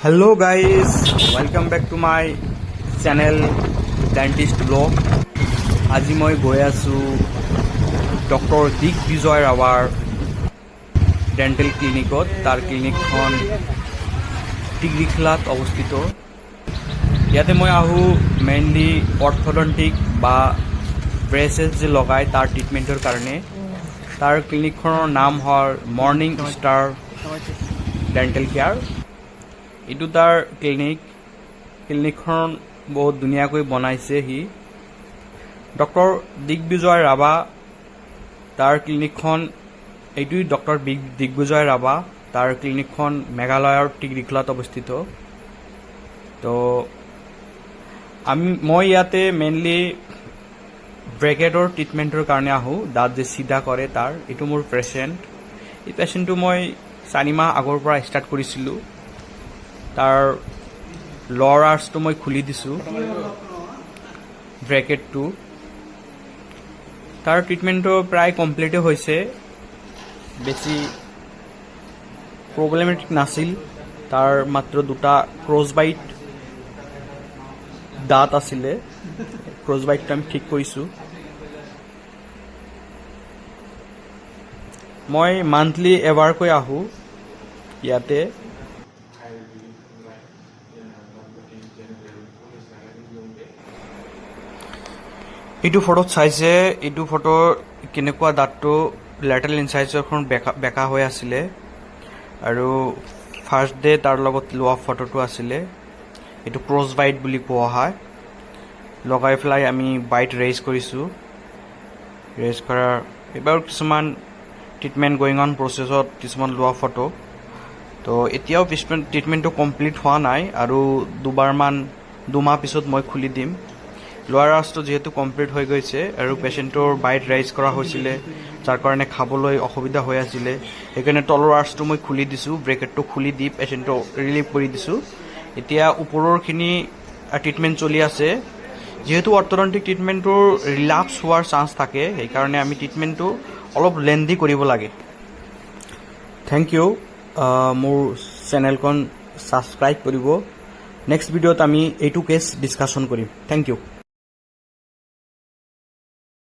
Hello guys, welcome back to my channel Dentist Blog. আজি মই গৈ আছো ডক্টৰ দিগ্বিজয় ৰাৱাৰ ডেন্টেল ক্লিনিকত। তাৰ ক্লিনিকখন টিগৰিখলাত অৱস্থিত। ইয়াতে মই আহো মেইনলি অৰ্থোডন্টিক বা ব্ৰেচেছ যে লগাই তাৰ ট্ৰিটমেণ্টৰ কাৰণে। তাৰ ক্লিনিকখনৰ নাম হ'ল মৰ্নিং ষ্টাৰ ডেন্টেল কেয়াৰ। এইটো তাৰ ক্লিনিকখন বহুত ধুনীয়াকৈ বনাইছে সি। ডক্টৰ দিগ্বিজয় ৰাভা তাৰ ক্লিনিকখন এইটোই ডক্টৰ দিগ্বিজয় ৰাভা তাৰ ক্লিনিকখন মেঘালয়ৰ টিগৰিখলাত অৱস্থিত। তো মই ইয়াতে মেইনলি ব্ৰেকেটৰ ট্ৰিটমেণ্টৰ কাৰণে আহোঁ। দাঁত যে চিধা কৰে তাৰ এইটো মোৰ পেচেণ্ট। এই পেচেণ্টটো মই 4 মাহ আগৰ পৰা ষ্টাৰ্ট কৰিছিলোঁ। তাৰ লৱাৰ আৰ্চটো মই খুলি দিছোঁ, ব্ৰেকেটটো। তাৰ ট্ৰিটমেণ্টটো প্ৰায় কমপ্লিটে হৈছে, বেছি প্ৰব্লেমেটিক নাছিল। তাৰ মাত্ৰ 2টা ক্ৰছ বাইট দাঁত আছিলে, ক্ৰছ বাইটটো আমি ঠিক কৰিছোঁ। মই মান্থলি এবাৰকৈ আহোঁ ইয়াতে। এইটো ফটোত চাইছে, এইটো ফটো কেনেকুৱা দাঁতটো লেটাৰেল ইনচাইজৰখন বেকা হৈ আছিলে, আৰু ফাৰ্ষ্ট ডে তাৰ লগত লোৱা ফটোটো আছিলে। এইটো ক্ৰছ বাইট বুলি কোৱা হয়। লগাই পেলাই আমি বাইট ৰেইজ কৰিছোঁ। ৰেইজ কৰাৰ এইবাৰ কিছুমান ট্ৰিটমেণ্ট গোয়িং অন প্ৰচেছত কিছুমান লোৱা ফটো। তো এতিয়াও ট্ৰিটমেণ্টটো কমপ্লিট হোৱা নাই, আৰু 2 মাহ পিছত মই খুলি দিম। লোৱাৰ আৰ্চটো যিহেতু কমপ্লিট হৈ গৈছে, আৰু পেচেণ্টৰ বাইট ৰাইজ কৰা হৈছিলে, যাৰ কাৰণে খাবলৈ অসুবিধা হৈ আছিলে, সেইকাৰণে তলৰ আৰ্চটো মই খুলি দিছোঁ। ব্ৰেকেটটো খুলি দি পেচেণ্টক ৰিলিভ কৰি দিছোঁ। এতিয়া ওপৰৰখিনি ট্ৰিটমেণ্ট চলি আছে। যিহেতু অৰ্থোডন্টিক ট্ৰিটমেণ্টটোৰ ৰিলাপ্স হোৱাৰ চান্স থাকে, সেইকাৰণে আমি ট্ৰিটমেণ্টটো অলপ লেন্দি কৰিব লাগে। Thank you. মোৰ চেনেলখন ছাবস্ক্ৰাইব কৰিব। নেক্সট ভিডিঅ'ত আমি এইটো কেছ ডিছকাশ্যন কৰিম। Thank U.